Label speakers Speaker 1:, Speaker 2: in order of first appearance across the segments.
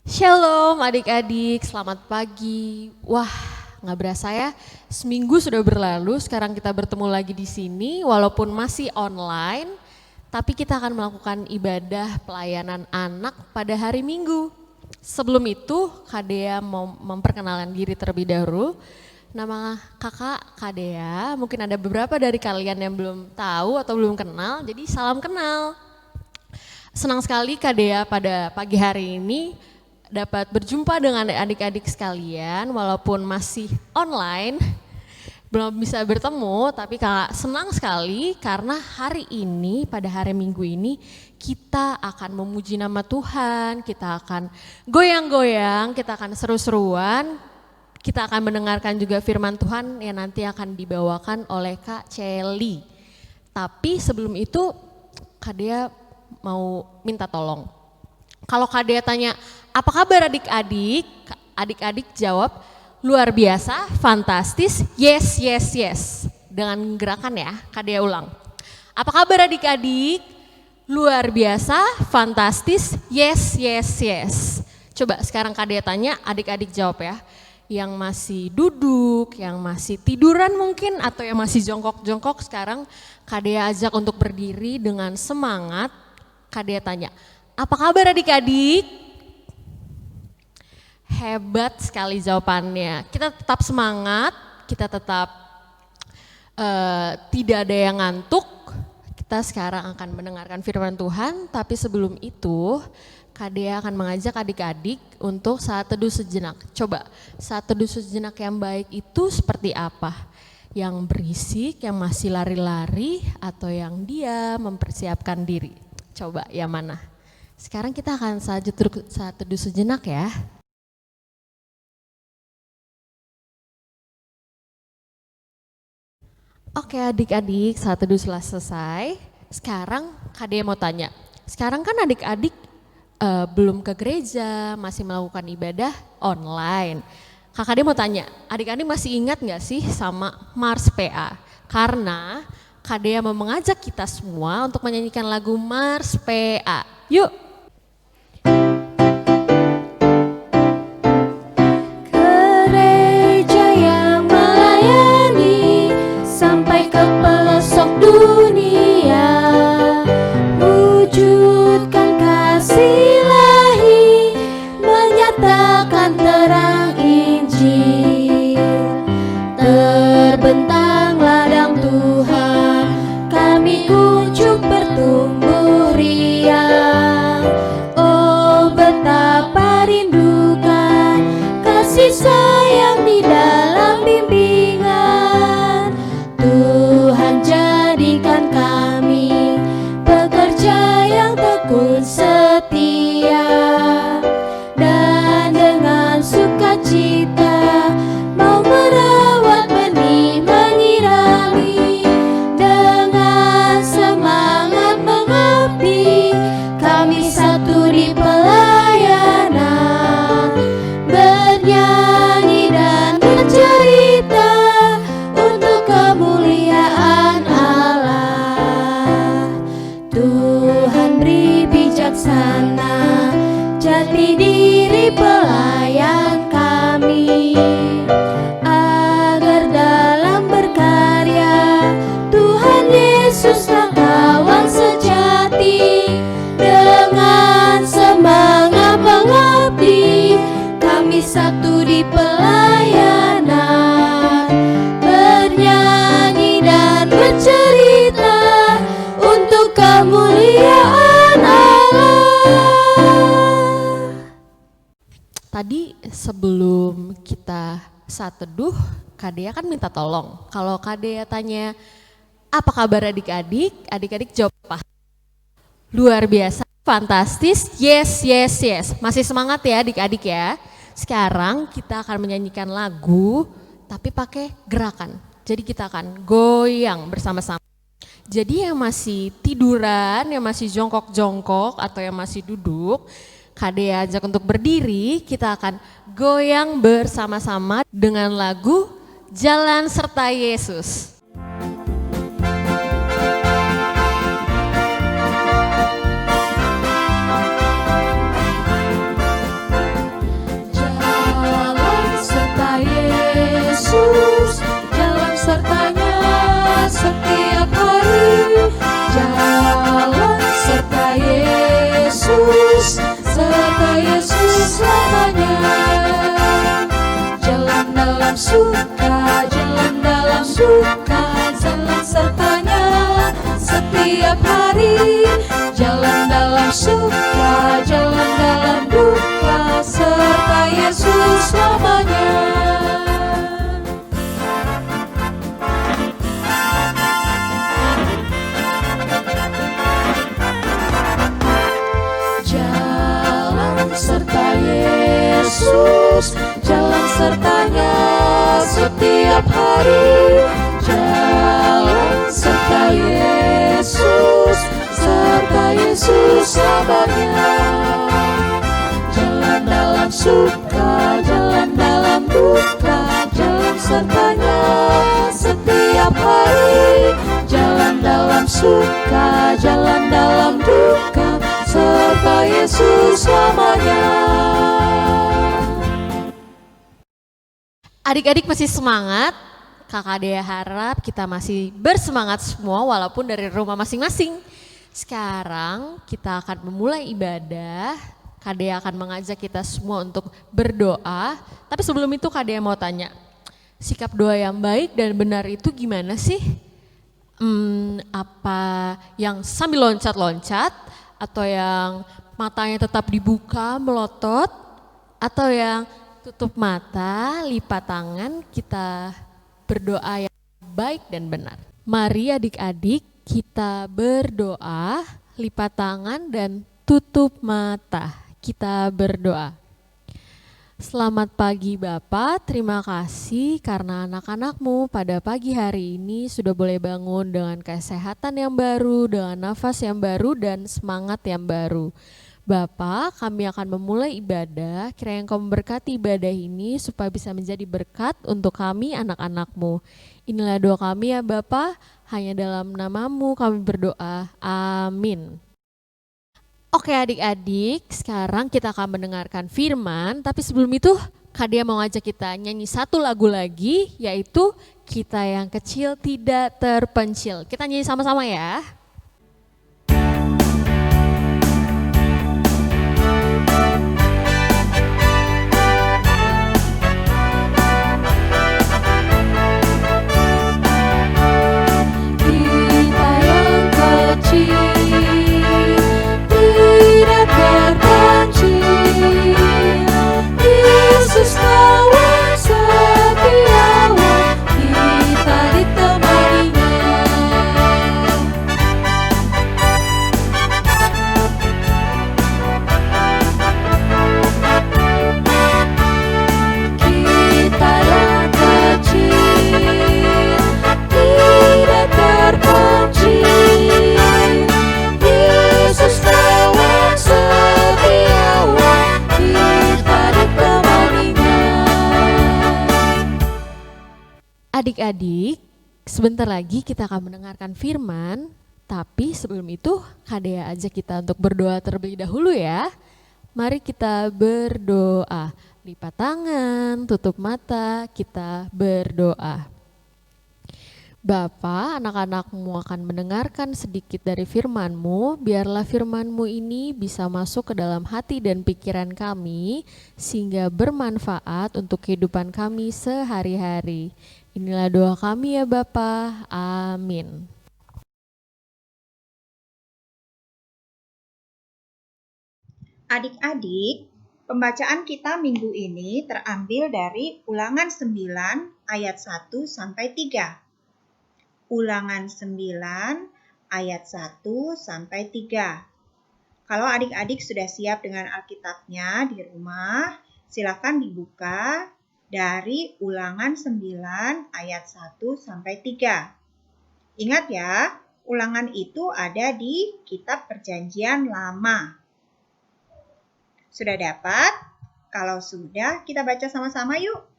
Speaker 1: Shalom adik-adik, selamat pagi. Wah, nggak berasa ya, seminggu sudah berlalu, sekarang kita bertemu lagi di sini walaupun masih online, tapi kita akan melakukan ibadah pelayanan anak pada hari Minggu. Sebelum itu, Kak Dea mau memperkenalkan diri terlebih dahulu. Nama kakak Kak Dea, mungkin ada beberapa dari kalian yang belum tahu atau belum kenal, jadi salam kenal. Senang sekali Kak Dea pada pagi hari ini dapat berjumpa dengan adik-adik sekalian walaupun masih online, belum bisa bertemu, tapi kakak senang sekali karena hari ini, pada hari Minggu ini kita akan memuji nama Tuhan, kita akan goyang-goyang, kita akan seru-seruan, kita akan mendengarkan juga firman Tuhan yang nanti akan dibawakan oleh Kak Celi. Tapi sebelum itu Kak Dea mau minta tolong. Kalau Kak Dea tanya, apa kabar adik-adik? Adik-adik jawab, luar biasa, fantastis, yes, yes, yes. Dengan gerakan ya, Kak Dea ulang. Apa kabar adik-adik? Luar biasa, fantastis, yes, yes, yes. Coba sekarang Kak Dea tanya, adik-adik jawab ya. Yang masih duduk, yang masih tiduran mungkin, atau yang masih jongkok-jongkok, sekarang Kak Dea ajak untuk berdiri dengan semangat. Kak Dea tanya, apa kabar adik-adik? Hebat sekali jawabannya. Kita tetap semangat, kita tetap tidak ada yang ngantuk. Kita sekarang akan mendengarkan firman Tuhan, tapi sebelum itu Kak Dea akan mengajak adik-adik untuk saat teduh sejenak. Coba saat teduh sejenak yang baik itu seperti apa? Yang berisik, yang masih lari-lari, atau yang diam mempersiapkan diri? Coba yang mana? Sekarang kita akan saat teduh sejenak ya. Oke adik-adik, saat teduh telah selesai. Sekarang Kak Dea mau tanya, sekarang kan adik-adik belum ke gereja, masih melakukan ibadah online. Kakak Dea mau tanya, adik-adik masih ingat gak sih sama Mars PA? Karena Kak Dea mau mengajak kita semua untuk menyanyikan lagu Mars PA. Yuk!
Speaker 2: Satu di pelayanan, bernyanyi dan bercerita untuk kemuliaan Allah.
Speaker 1: Tadi sebelum kita saat teduh, Kak Dea kan minta tolong. Kalau Kak Dea tanya, apa kabar adik-adik? Adik-adik jawab apa? Luar biasa, fantastis, yes, yes, yes. Masih semangat ya adik-adik ya. Sekarang kita akan menyanyikan lagu tapi pakai gerakan. Jadi kita akan goyang bersama-sama. Jadi yang masih tiduran, yang masih jongkok-jongkok atau yang masih duduk, Kak Dea ajak untuk berdiri, kita akan goyang bersama-sama dengan lagu Jalan Serta Yesus.
Speaker 2: suka, jalan dalam duka, jalan sertanya setiap hari. Jalan dalam suka, jalan dalam duka, serta Yesus selamanya. Jalan serta Yesus, jalan sertanya setiap hari. Jalan serta Yesus, serta Yesus selamanya. Jalan dalam suka, jalan dalam duka, jalan sertanya setiap hari. Jalan dalam suka, jalan dalam duka, serta Yesus selamanya.
Speaker 1: Adik-adik masih semangat? Kakak Dea harap kita masih bersemangat semua walaupun dari rumah masing-masing. Sekarang kita akan memulai ibadah. Kak Dea akan mengajak kita semua untuk berdoa. Tapi sebelum itu Kak Dea mau tanya, sikap doa yang baik dan benar itu gimana sih? Apa yang sambil loncat-loncat? Atau yang matanya tetap dibuka melotot? Atau yang tutup mata, lipat tangan, kita berdoa yang baik dan benar. Mari adik-adik kita berdoa, lipat tangan dan tutup mata. Kita berdoa. Selamat pagi Bapak, terima kasih karena anak-anakmu pada pagi hari ini sudah boleh bangun dengan kesehatan yang baru, dengan nafas yang baru dan semangat yang baru. Bapak, kami akan memulai ibadah, kiranya Engkau memberkati ibadah ini supaya bisa menjadi berkat untuk kami anak-anak-Mu. Inilah doa kami ya Bapak, hanya dalam nama-Mu kami berdoa, amin. Oke adik-adik, sekarang kita akan mendengarkan firman, tapi sebelum itu Kak Dea mau ngajak kita nyanyi satu lagu lagi, yaitu Kita Yang Kecil Tidak Terpencil. Kita nyanyi sama-sama ya.
Speaker 2: Yesus kawan setiawan, kita ditemaninya. Kita yang kecil tidak terpencil, Yesus kawan setiawan, kita ditemaninya.
Speaker 1: Adik-adik, sebentar lagi kita akan mendengarkan firman, tapi sebelum itu Kak Dea ajak kita untuk berdoa terlebih dahulu ya. Mari kita berdoa, lipat tangan, tutup mata, kita berdoa. Bapa, anak-anak-Mu akan mendengarkan sedikit dari firman-Mu, biarlah firman-Mu ini bisa masuk ke dalam hati dan pikiran kami, sehingga bermanfaat untuk kehidupan kami sehari-hari. Inilah doa kami ya Bapa, amin.
Speaker 3: Adik-adik, pembacaan kita minggu ini terambil dari Ulangan 9 ayat 1 sampai 3. Ulangan 9 ayat 1 sampai 3. Kalau adik-adik sudah siap dengan Alkitabnya di rumah, silakan dibuka dari Ulangan 9 ayat 1 sampai 3. Ingat ya, ulangan itu ada di Kitab Perjanjian Lama. Sudah dapat? Kalau sudah, kita baca sama-sama yuk.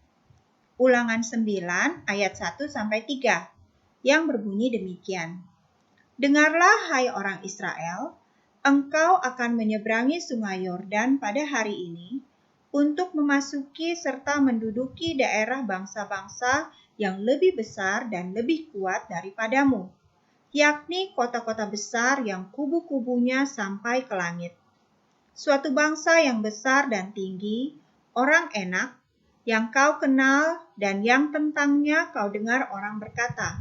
Speaker 3: Ulangan 9 ayat 1 sampai 3 yang berbunyi demikian. Dengarlah hai orang Israel, engkau akan menyeberangi sungai Yordan pada hari ini untuk memasuki serta menduduki daerah bangsa-bangsa yang lebih besar dan lebih kuat daripadamu, yakni kota-kota besar yang kubu-kubunya sampai ke langit. Suatu bangsa yang besar dan tinggi, orang Enak, yang kau kenal dan yang tentangnya kau dengar orang berkata,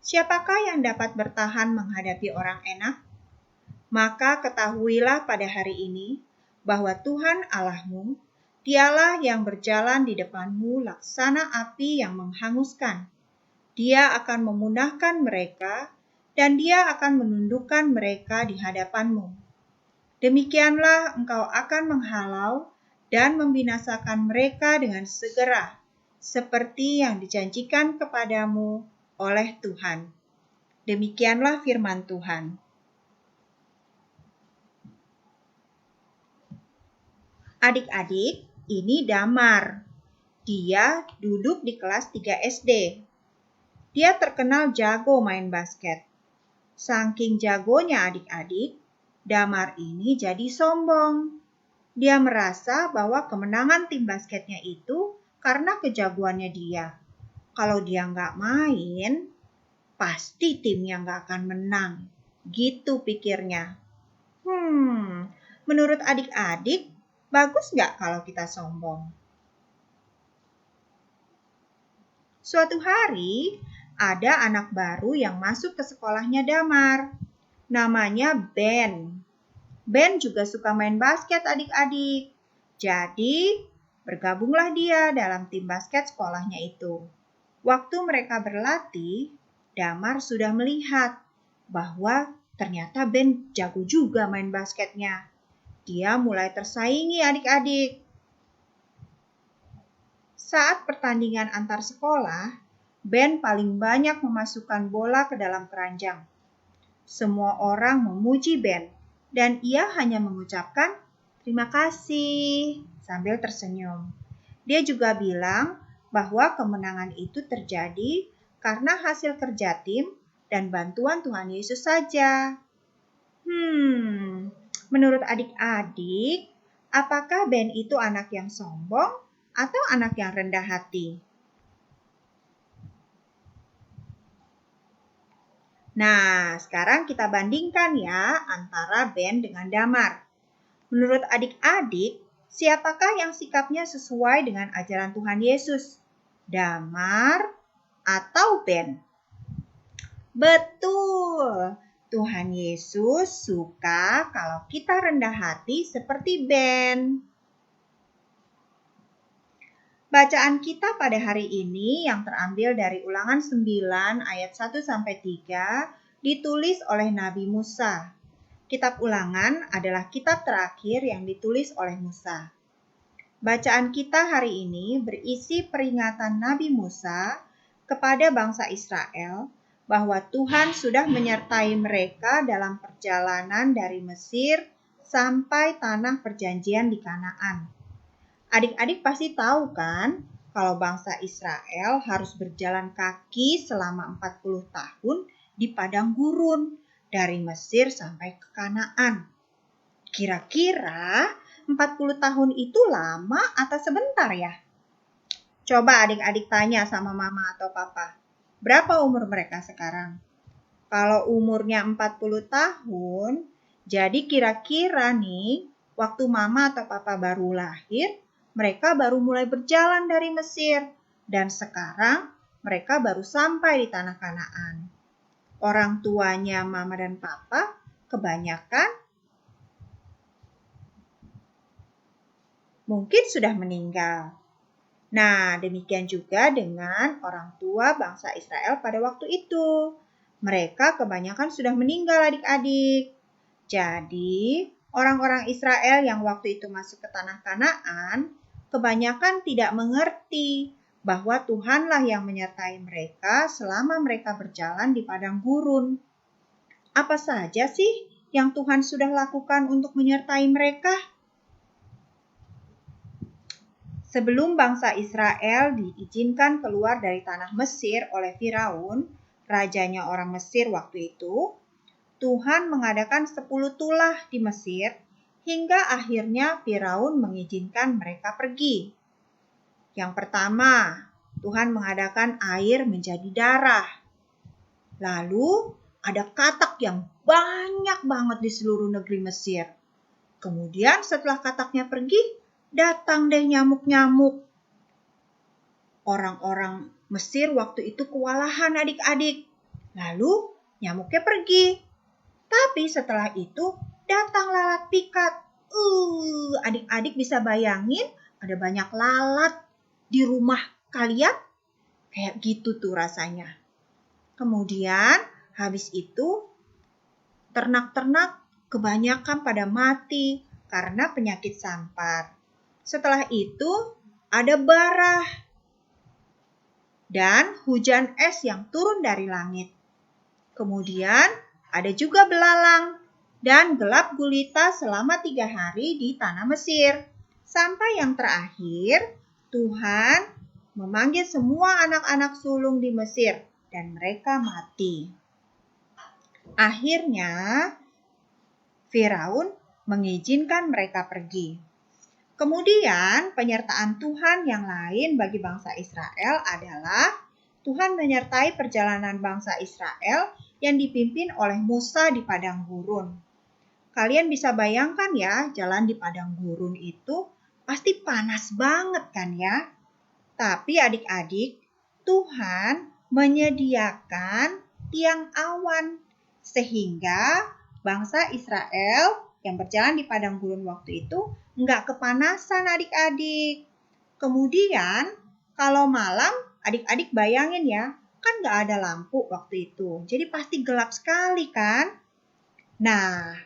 Speaker 3: "Siapakah yang dapat bertahan menghadapi orang enak?" Maka ketahuilah pada hari ini bahwa Tuhan Allahmu, Dialah yang berjalan di depanmu laksana api yang menghanguskan. Dia akan memunahkan mereka dan Dia akan menundukkan mereka di hadapanmu. Demikianlah engkau akan menghalau dan membinasakan mereka dengan segera, seperti yang dijanjikan kepadamu oleh Tuhan. Demikianlah firman Tuhan. Adik-adik, ini Damar. Dia duduk di kelas 3 SD. Dia terkenal jago main basket. Saking jagonya adik-adik, Damar ini jadi sombong. Dia merasa bahwa kemenangan tim basketnya itu karena kejagoannya dia. Kalau dia nggak main, pasti timnya nggak akan menang. Gitu pikirnya. Menurut adik-adik, bagus nggak kalau kita sombong? Suatu hari, ada anak baru yang masuk ke sekolahnya Damar. Namanya Ben. Ben juga suka main basket adik-adik. Jadi, bergabunglah dia dalam tim basket sekolahnya itu. Waktu mereka berlatih, Damar sudah melihat bahwa ternyata Ben jago juga main basketnya. Dia mulai tersaingi adik-adik. Saat pertandingan antar sekolah, Ben paling banyak memasukkan bola ke dalam keranjang. Semua orang memuji Ben, dan ia hanya mengucapkan terima kasih sambil tersenyum. Dia juga bilang bahwa kemenangan itu terjadi karena hasil kerja tim dan bantuan Tuhan Yesus saja. Menurut adik-adik, apakah Ben itu anak yang sombong atau anak yang rendah hati? Nah, sekarang kita bandingkan ya antara Ben dengan Damar. Menurut adik-adik, siapakah yang sikapnya sesuai dengan ajaran Tuhan Yesus? Damar atau Ben? Betul, Tuhan Yesus suka kalau kita rendah hati seperti Ben. Bacaan kita pada hari ini yang terambil dari Ulangan 9 ayat 1-3 ditulis oleh Nabi Musa. Kitab Ulangan adalah kitab terakhir yang ditulis oleh Musa. Bacaan kita hari ini berisi peringatan Nabi Musa kepada bangsa Israel bahwa Tuhan sudah menyertai mereka dalam perjalanan dari Mesir sampai tanah perjanjian di Kanaan. Adik-adik pasti tahu kan, kalau bangsa Israel harus berjalan kaki selama 40 tahun di padang gurun dari Mesir sampai ke Kanaan. Kira-kira 40 tahun itu lama atau sebentar ya? Coba adik-adik tanya sama mama atau papa, berapa umur mereka sekarang? Kalau umurnya 40 tahun, jadi kira-kira nih, waktu mama atau papa baru lahir, mereka baru mulai berjalan dari Mesir, dan sekarang mereka baru sampai di tanah Kanaan. Orang tuanya mama dan papa kebanyakan mungkin sudah meninggal. Nah, demikian juga dengan orang tua bangsa Israel pada waktu itu. Mereka kebanyakan sudah meninggal adik-adik. Jadi, orang-orang Israel yang waktu itu masuk ke tanah Kanaan, kebanyakan tidak mengerti bahwa Tuhanlah yang menyertai mereka selama mereka berjalan di padang gurun. Apa saja sih yang Tuhan sudah lakukan untuk menyertai mereka? Sebelum bangsa Israel diizinkan keluar dari tanah Mesir oleh Firaun, rajanya orang Mesir waktu itu, Tuhan mengadakan 10 tulah di Mesir hingga akhirnya Firaun mengizinkan mereka pergi. Yang pertama, Tuhan mengadakan air menjadi darah. Lalu ada katak yang banyak banget di seluruh negeri Mesir. Kemudian setelah kataknya pergi, datang deh nyamuk-nyamuk. Orang-orang Mesir waktu itu kewalahan adik-adik. Lalu nyamuknya pergi. Tapi setelah itu datang lalat pikat. Adik-adik bisa bayangin ada banyak lalat di rumah kalian? Kayak gitu tuh rasanya. Kemudian habis itu ternak-ternak kebanyakan pada mati karena penyakit sampar. Setelah itu ada bara dan hujan es yang turun dari langit. Kemudian ada juga belalang dan gelap gulita selama 3 hari di tanah Mesir. Sampai yang terakhir, Tuhan memanggil semua anak-anak sulung di Mesir dan mereka mati. Akhirnya, Firaun mengizinkan mereka pergi. Kemudian, penyertaan Tuhan yang lain bagi bangsa Israel adalah Tuhan menyertai perjalanan bangsa Israel yang dipimpin oleh Musa di padang gurun. Kalian bisa bayangkan ya, jalan di padang gurun itu pasti panas banget kan ya? Tapi adik-adik, Tuhan menyediakan tiang awan sehingga bangsa Israel yang berjalan di padang gurun waktu itu nggak kepanasan adik-adik. Kemudian kalau malam adik-adik bayangin ya, kan nggak ada lampu waktu itu. Jadi pasti gelap sekali kan? Nah,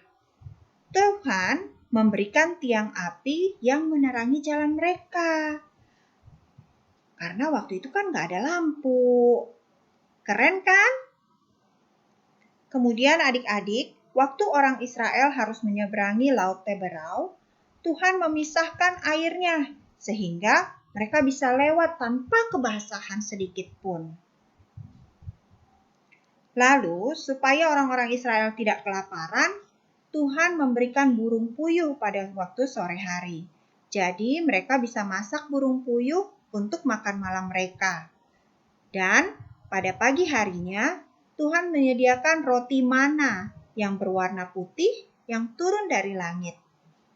Speaker 3: Tuhan memberikan tiang api yang menerangi jalan mereka. Karena waktu itu kan nggak ada lampu. Keren kan? Kemudian adik-adik, waktu orang Israel harus menyeberangi Laut Teberau, Tuhan memisahkan airnya sehingga mereka bisa lewat tanpa kebasahan sedikit pun. Lalu, supaya orang-orang Israel tidak kelaparan, Tuhan memberikan burung puyuh pada waktu sore hari. Jadi, mereka bisa masak burung puyuh untuk makan malam mereka. Dan pada pagi harinya, Tuhan menyediakan roti mana yang berwarna putih yang turun dari langit.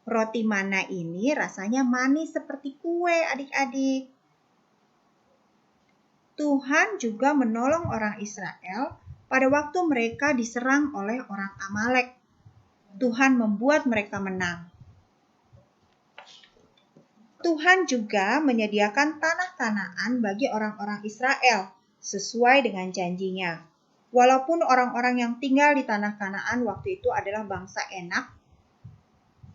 Speaker 3: Roti mana ini rasanya manis seperti kue adik-adik. Tuhan juga menolong orang Israel pada waktu mereka diserang oleh orang Amalek. Tuhan membuat mereka menang. Tuhan juga menyediakan tanah Kanaan bagi orang-orang Israel sesuai dengan janjinya. Walaupun orang-orang yang tinggal di tanah Kanaan waktu itu adalah bangsa Enak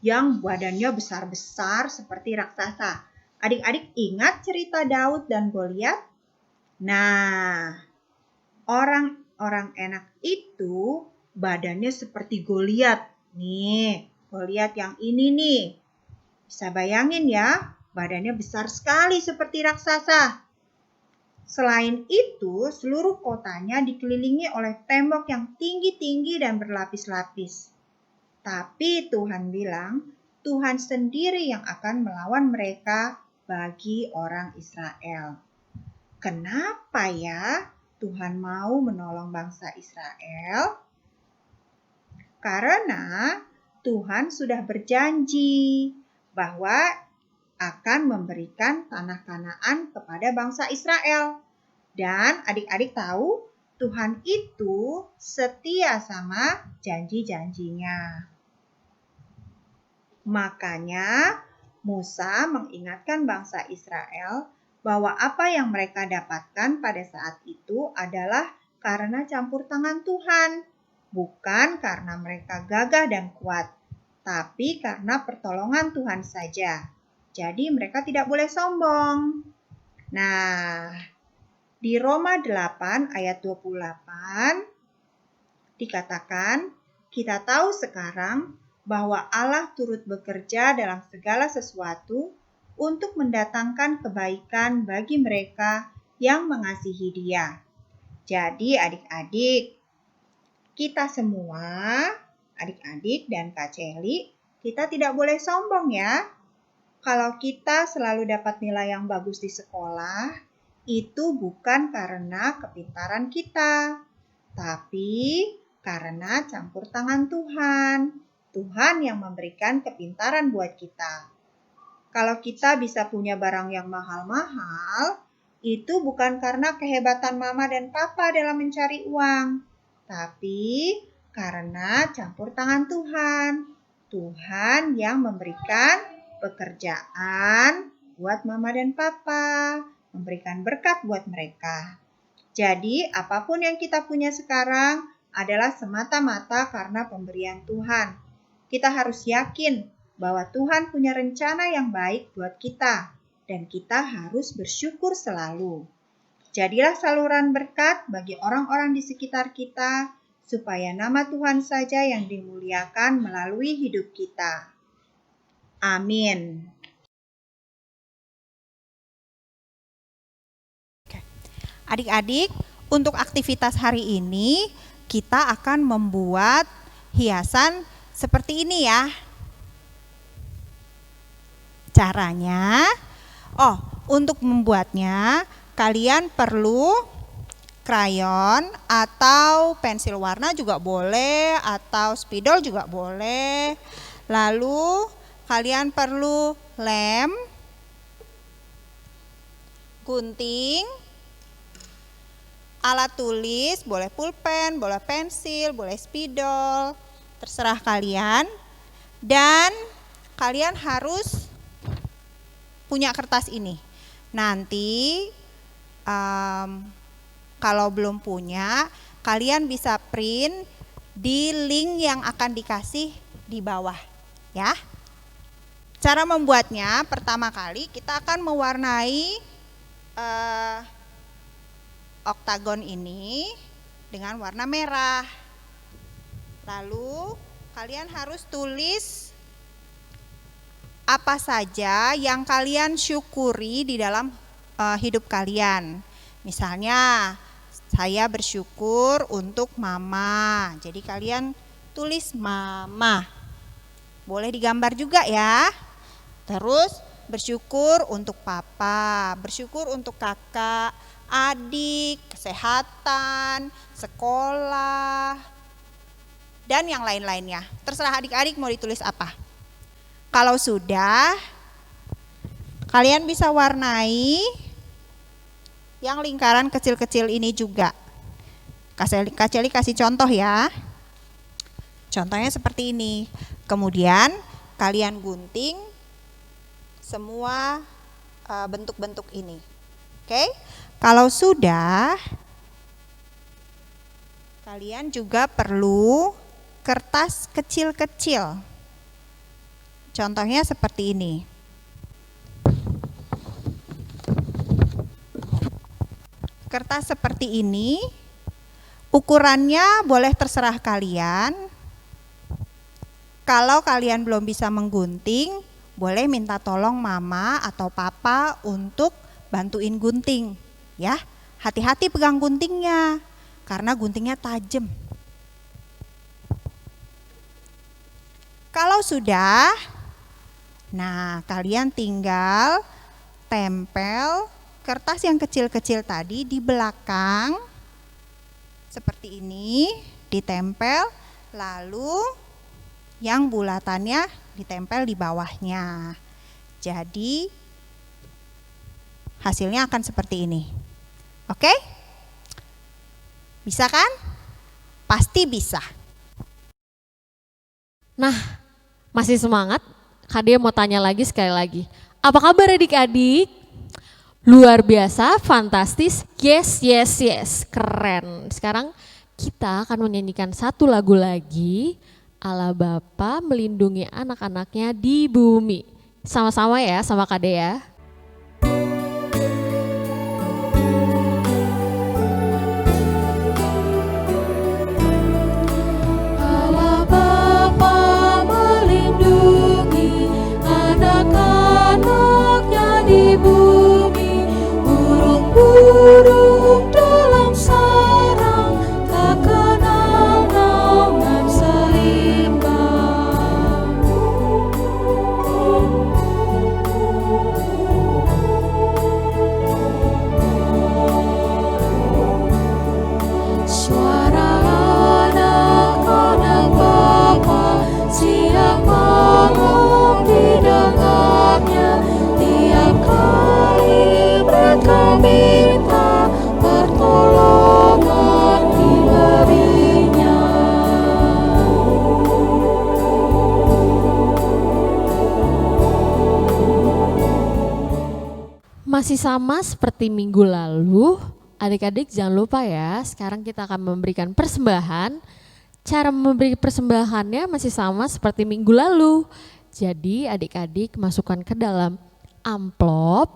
Speaker 3: yang badannya besar-besar seperti raksasa. Adik-adik ingat cerita Daud dan Goliat? Nah, orang-orang Enak itu badannya seperti Goliat. Nih, Goliat yang ini nih. Bisa bayangin ya, badannya besar sekali seperti raksasa. Selain itu, seluruh kotanya dikelilingi oleh tembok yang tinggi-tinggi dan berlapis-lapis. Tapi Tuhan bilang, Tuhan sendiri yang akan melawan mereka bagi orang Israel. Kenapa ya Tuhan mau menolong bangsa Israel? Karena Tuhan sudah berjanji bahwa akan memberikan tanah Kanaan kepada bangsa Israel. Dan adik-adik tahu, Tuhan itu setia sama janji-janjinya. Makanya Musa mengingatkan bangsa Israel bahwa apa yang mereka dapatkan pada saat itu adalah karena campur tangan Tuhan, bukan karena mereka gagah dan kuat, tapi karena pertolongan Tuhan saja. Jadi mereka tidak boleh sombong. Nah, di Roma 8 ayat 28 dikatakan, kita tahu sekarang bahwa Allah turut bekerja dalam segala sesuatu untuk mendatangkan kebaikan bagi mereka yang mengasihi Dia. Jadi adik-adik, kita semua, adik-adik dan Kak Celi, kita tidak boleh sombong ya. Kalau kita selalu dapat nilai yang bagus di sekolah, itu bukan karena kepintaran kita, tapi karena campur tangan Tuhan. Tuhan yang memberikan kepintaran buat kita. Kalau kita bisa punya barang yang mahal-mahal, Itu bukan karena kehebatan mama dan papa dalam mencari uang, tapi karena campur tangan Tuhan. Tuhan yang memberikan pekerjaan buat mama dan papa, memberikan berkat buat mereka. Jadi, apapun yang kita punya sekarang adalah semata-mata karena pemberian Tuhan. Kita harus yakin bahwa Tuhan punya rencana yang baik buat kita, dan kita harus bersyukur selalu. Jadilah saluran berkat bagi orang-orang di sekitar kita, supaya nama Tuhan saja yang dimuliakan melalui hidup kita. Amin.
Speaker 4: Adik-adik, untuk aktivitas hari ini kita akan membuat hiasan seperti ini ya. Caranya, untuk membuatnya kalian perlu krayon atau pensil warna juga boleh, atau spidol juga boleh. Lalu kalian perlu lem, gunting, alat tulis, boleh pulpen, boleh pensil, boleh spidol, terserah kalian. Dan kalian harus punya kertas ini. Nanti kalau belum punya, kalian bisa print di link yang akan dikasih di bawah ya. Cara membuatnya, pertama kali kita akan mewarnai oktagon ini dengan warna merah. Lalu kalian harus tulis apa saja yang kalian syukuri di dalam hidup kalian. Misalnya, saya bersyukur untuk mama. Jadi kalian tulis mama. Boleh digambar juga ya. Terus bersyukur untuk papa, bersyukur untuk kakak, adik, kesehatan, sekolah, dan yang lain-lainnya. Terserah adik-adik mau ditulis apa. Kalau sudah, kalian bisa warnai yang lingkaran kecil-kecil ini juga. Kak Celi kasih contoh ya. Contohnya seperti ini. Kemudian kalian gunting semua bentuk-bentuk ini. Oke? Kalau sudah, kalian juga perlu kertas kecil-kecil. Contohnya seperti ini. Kertas seperti ini, ukurannya boleh terserah kalian. Kalau kalian belum bisa menggunting, boleh minta tolong mama atau papa untuk bantuin gunting, ya. Hati-hati pegang guntingnya, karena guntingnya tajam. Kalau sudah, nah kalian tinggal tempel kertas yang kecil-kecil tadi di belakang seperti ini, ditempel, lalu yang bulatannya ditempel di bawahnya. Jadi hasilnya akan seperti ini. Oke? Bisa kan? Pasti bisa.
Speaker 1: Nah, masih semangat? Kak Dea mau tanya lagi sekali lagi. Apa kabar adik-adik? Luar biasa, fantastis, yes, yes, yes, keren. Sekarang kita akan menyanyikan satu lagu lagi, Allah Bapa melindungi anak-anaknya di bumi. Sama-sama ya, sama Kak Dea.
Speaker 2: Allah Bapa melindungi anak-anaknya di bumi, burung-burung dalam sarang takkan naungan seimbang.
Speaker 1: Masih sama seperti minggu lalu, adik-adik jangan lupa ya, sekarang kita akan memberikan persembahan. Cara memberi persembahannya masih sama seperti minggu lalu. Jadi adik-adik masukkan ke dalam amplop,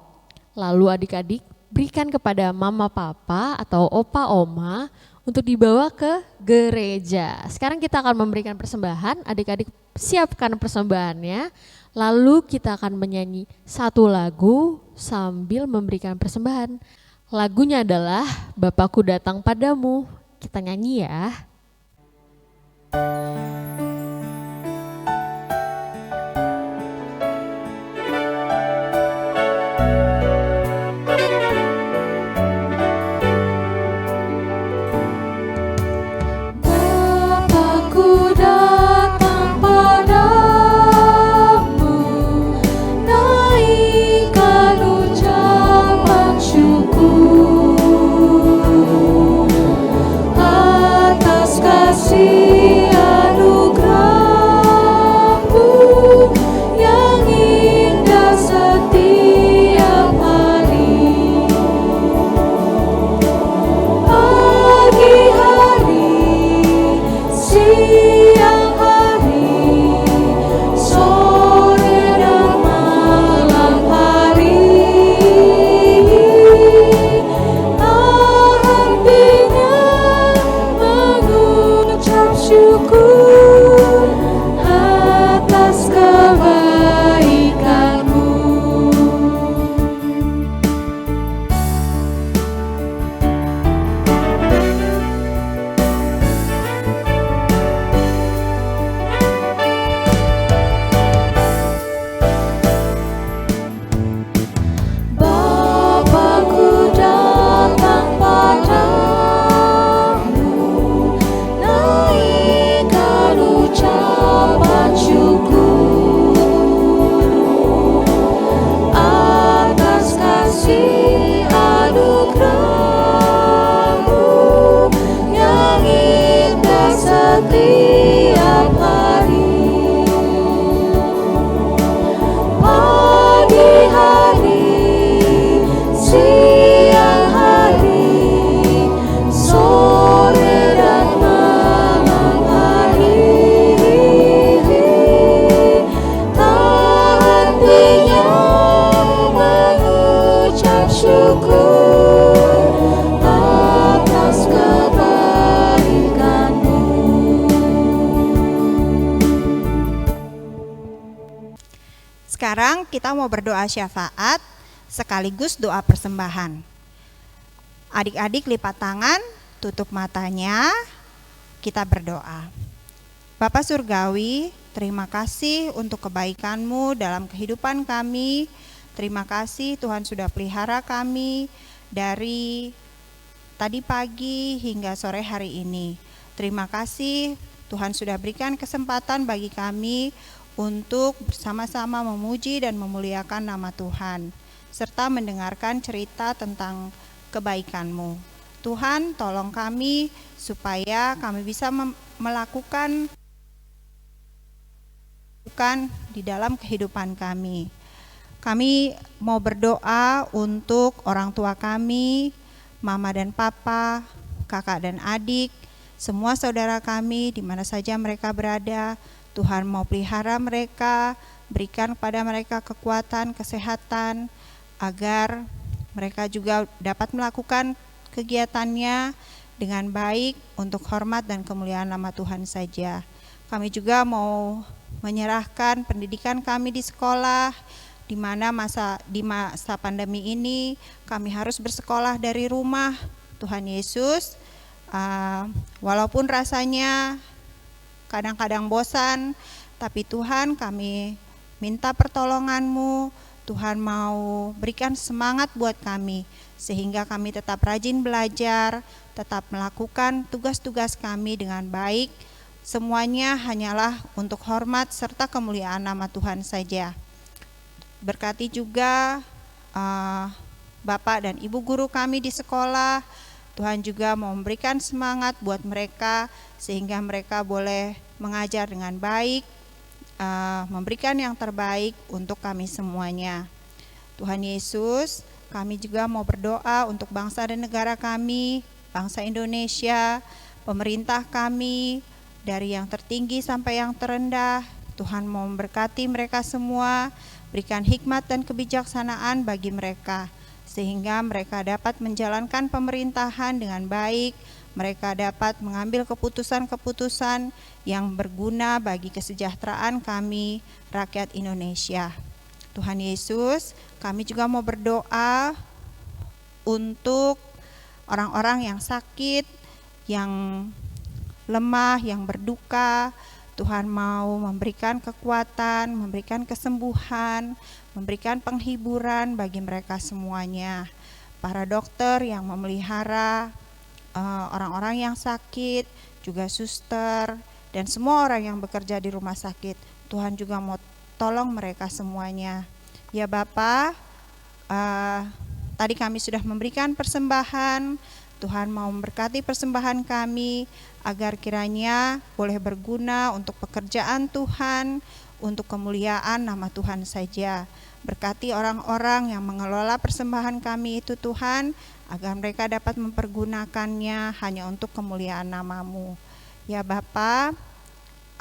Speaker 1: lalu adik-adik berikan kepada mama papa atau opa oma untuk dibawa ke gereja. Sekarang kita akan memberikan persembahan, adik-adik siapkan persembahannya. Lalu kita akan menyanyi satu lagu sambil memberikan persembahan. Lagunya adalah Bapakku Datang Padamu. Kita nyanyi ya.
Speaker 2: Bapakku datang padamu, naikkan ucapan syukur atas kasih anugerah-Mu yang indah setiap hari. Pagi hari, siang hari, sore dan malam hari, tak hentinya mengucap syukur atas kebaikan-Mu. Bapakku datang padamu, naikkan ucapan syukur atas kasih anugerah-Mu yang indah setiap hari. Pagi hari, siang hari, sore dan malam hari, tak hentinya mengucap syukur atas kebaikan-Mu.
Speaker 4: Sekarang kita mau berdoa syafaat sekaligus doa persembahan. Adik-adik lipat tangan, tutup matanya, kita berdoa. Bapak Surgawi, terima kasih untuk kebaikan-Mu dalam kehidupan kami. Terima kasih Tuhan sudah pelihara kami dari tadi pagi hingga sore hari ini. Terima kasih Tuhan sudah berikan kesempatan bagi kami untuk bersama-sama memuji dan memuliakan nama Tuhan, serta mendengarkan cerita tentang kebaikan-Mu. Tuhan, tolong kami supaya kami bisa melakukan di dalam kehidupan kami. Kami mau berdoa untuk orang tua kami, mama dan papa, kakak dan adik, semua saudara kami di mana saja mereka berada. Tuhan mau pelihara mereka, berikan kepada mereka kekuatan, kesehatan, agar mereka juga dapat melakukan kegiatannya dengan baik untuk hormat dan kemuliaan nama Tuhan saja. Kami juga mau menyerahkan pendidikan kami di sekolah, di mana di masa pandemi ini kami harus bersekolah dari rumah. Tuhan Yesus, walaupun rasanya kadang-kadang bosan, tapi Tuhan kami minta pertolongan-Mu. Tuhan mau berikan semangat buat kami, sehingga kami tetap rajin belajar, tetap melakukan tugas-tugas kami dengan baik. Semuanya hanyalah untuk hormat serta kemuliaan nama Tuhan saja. Berkati juga Bapak dan Ibu guru kami di sekolah. Tuhan juga mau memberikan semangat buat mereka, sehingga mereka boleh mengajar dengan baik, memberikan yang terbaik untuk kami semuanya. Tuhan Yesus, kami juga mau berdoa untuk bangsa dan negara kami, bangsa Indonesia, pemerintah kami, dari yang tertinggi sampai yang terendah. Tuhan mau memberkati mereka semua, berikan hikmat dan kebijaksanaan bagi mereka, sehingga mereka dapat menjalankan pemerintahan dengan baik, mereka dapat mengambil keputusan-keputusan yang berguna bagi kesejahteraan kami, rakyat Indonesia. Tuhan Yesus, kami juga mau berdoa untuk orang-orang yang sakit, yang lemah, yang berduka. Tuhan mau memberikan kekuatan, memberikan kesembuhan, memberikan penghiburan bagi mereka semuanya. Para dokter yang memelihara orang-orang yang sakit, juga suster, dan semua orang yang bekerja di rumah sakit, Tuhan juga mau tolong mereka semuanya. Ya Bapa, tadi kami sudah memberikan persembahan. Tuhan mau memberkati persembahan kami agar kiranya boleh berguna untuk pekerjaan Tuhan, untuk kemuliaan nama Tuhan saja. Berkati orang-orang yang mengelola persembahan kami itu Tuhan, agar mereka dapat mempergunakannya hanya untuk kemuliaan nama-Mu. Ya Bapa,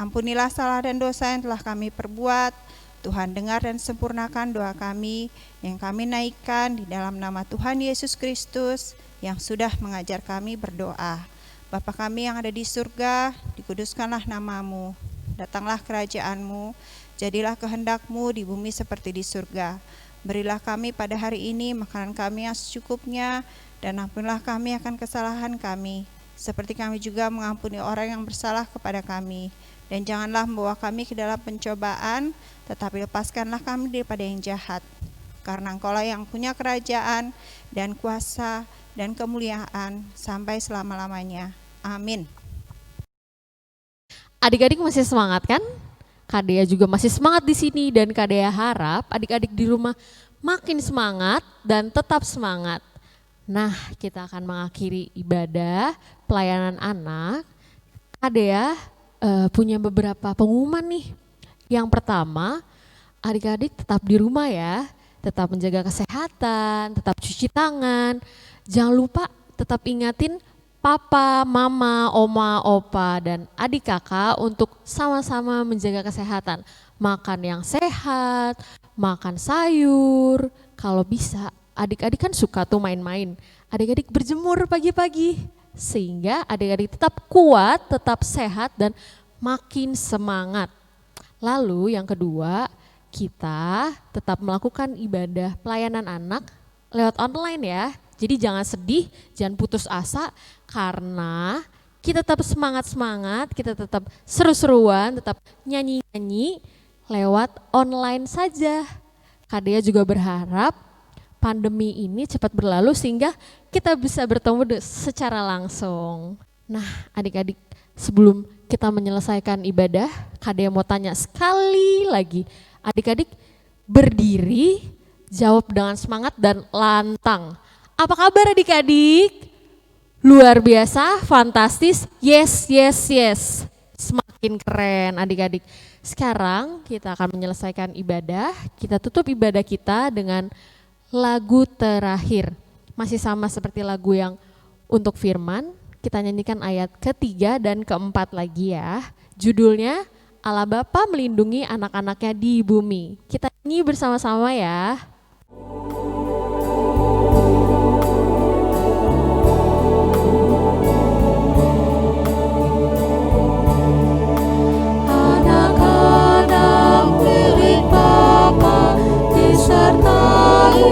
Speaker 4: ampunilah salah dan dosa yang telah kami perbuat. Tuhan dengar dan sempurnakan doa kami yang kami naikkan di dalam nama Tuhan Yesus Kristus yang sudah mengajar kami berdoa. Bapa kami yang ada di surga, dikuduskanlah nama-Mu, datanglah kerajaan-Mu, jadilah kehendak-Mu di bumi seperti di surga. Berilah kami pada hari ini makanan kami yang secukupnya, dan ampunilah kami akan kesalahan kami, seperti kami juga mengampuni orang yang bersalah kepada kami. Dan janganlah membawa kami ke dalam pencobaan, tetapi lepaskanlah kami daripada yang jahat. Karena Engkau-lah yang punya kerajaan dan kuasa dan kemuliaan sampai selama-lamanya. Amin.
Speaker 1: Adik-adik masih semangat kan? Kak Dea juga masih semangat di sini, dan Kak Dea harap adik-adik di rumah makin semangat dan tetap semangat. Nah, kita akan mengakhiri ibadah pelayanan anak. Kak Dea punya beberapa pengumuman nih. Yang pertama, adik-adik tetap di rumah ya, tetap menjaga kesehatan, tetap cuci tangan. Jangan lupa tetap ingatin papa, mama, oma, opa, dan adik kakak untuk sama-sama menjaga kesehatan. Makan yang sehat, makan sayur. Kalau bisa, adik-adik kan suka tuh main-main. Adik-adik berjemur pagi-pagi, sehingga adik-adik tetap kuat, tetap sehat, dan makin semangat. Lalu yang kedua, kita tetap melakukan ibadah pelayanan anak lewat online ya. Jadi jangan sedih, jangan putus asa, karena kita tetap semangat-semangat, kita tetap seru-seruan, tetap nyanyi-nyanyi lewat online saja. Kak Dea juga berharap pandemi ini cepat berlalu sehingga kita bisa bertemu secara langsung. Nah, adik-adik, sebelum kita menyelesaikan ibadah, Kak Dea mau tanya sekali lagi. Adik-adik berdiri, jawab dengan semangat dan lantang. Apa kabar adik-adik? Luar biasa, fantastis, yes, yes, yes. Semakin keren adik-adik. Sekarang kita akan menyelesaikan ibadah, kita tutup ibadah kita dengan lagu terakhir. Masih sama seperti lagu yang untuk firman, kita nyanyikan ayat ketiga dan keempat lagi ya. Judulnya, Allah Bapa melindungi anak-anaknya di bumi. Kita nyanyi bersama-sama ya.
Speaker 2: Disertai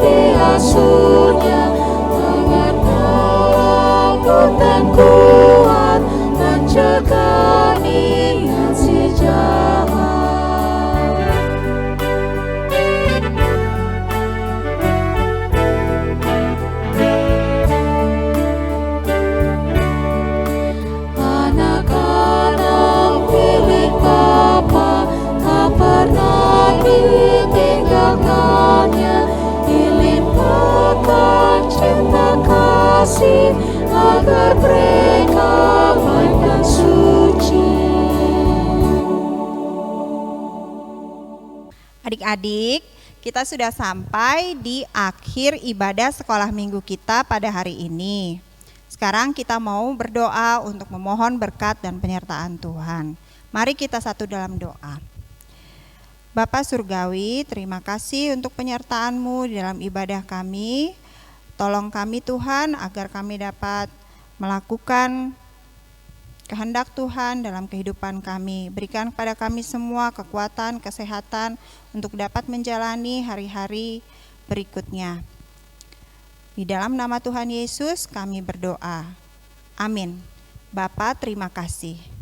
Speaker 2: diasuhnya dengan lembut dan kuat, mencegah niat si jahat. Anak-anak milik Bapa tak pernah ditinggalkannya, dilimpahkan cinta kasih agar mereka baik dan suci.
Speaker 4: Adik-adik, kita sudah sampai di akhir ibadah sekolah minggu kita pada hari ini. Sekarang kita mau berdoa untuk memohon berkat dan penyertaan Tuhan. Mari kita satu dalam doa. Bapa Surgawi, terima kasih untuk penyertaan-Mu di dalam ibadah kami. Tolong kami Tuhan agar kami dapat melakukan kehendak Tuhan dalam kehidupan kami. Berikan kepada kami semua kekuatan, kesehatan untuk dapat menjalani hari-hari berikutnya. Di dalam nama Tuhan Yesus kami berdoa. Amin. Bapa, terima kasih.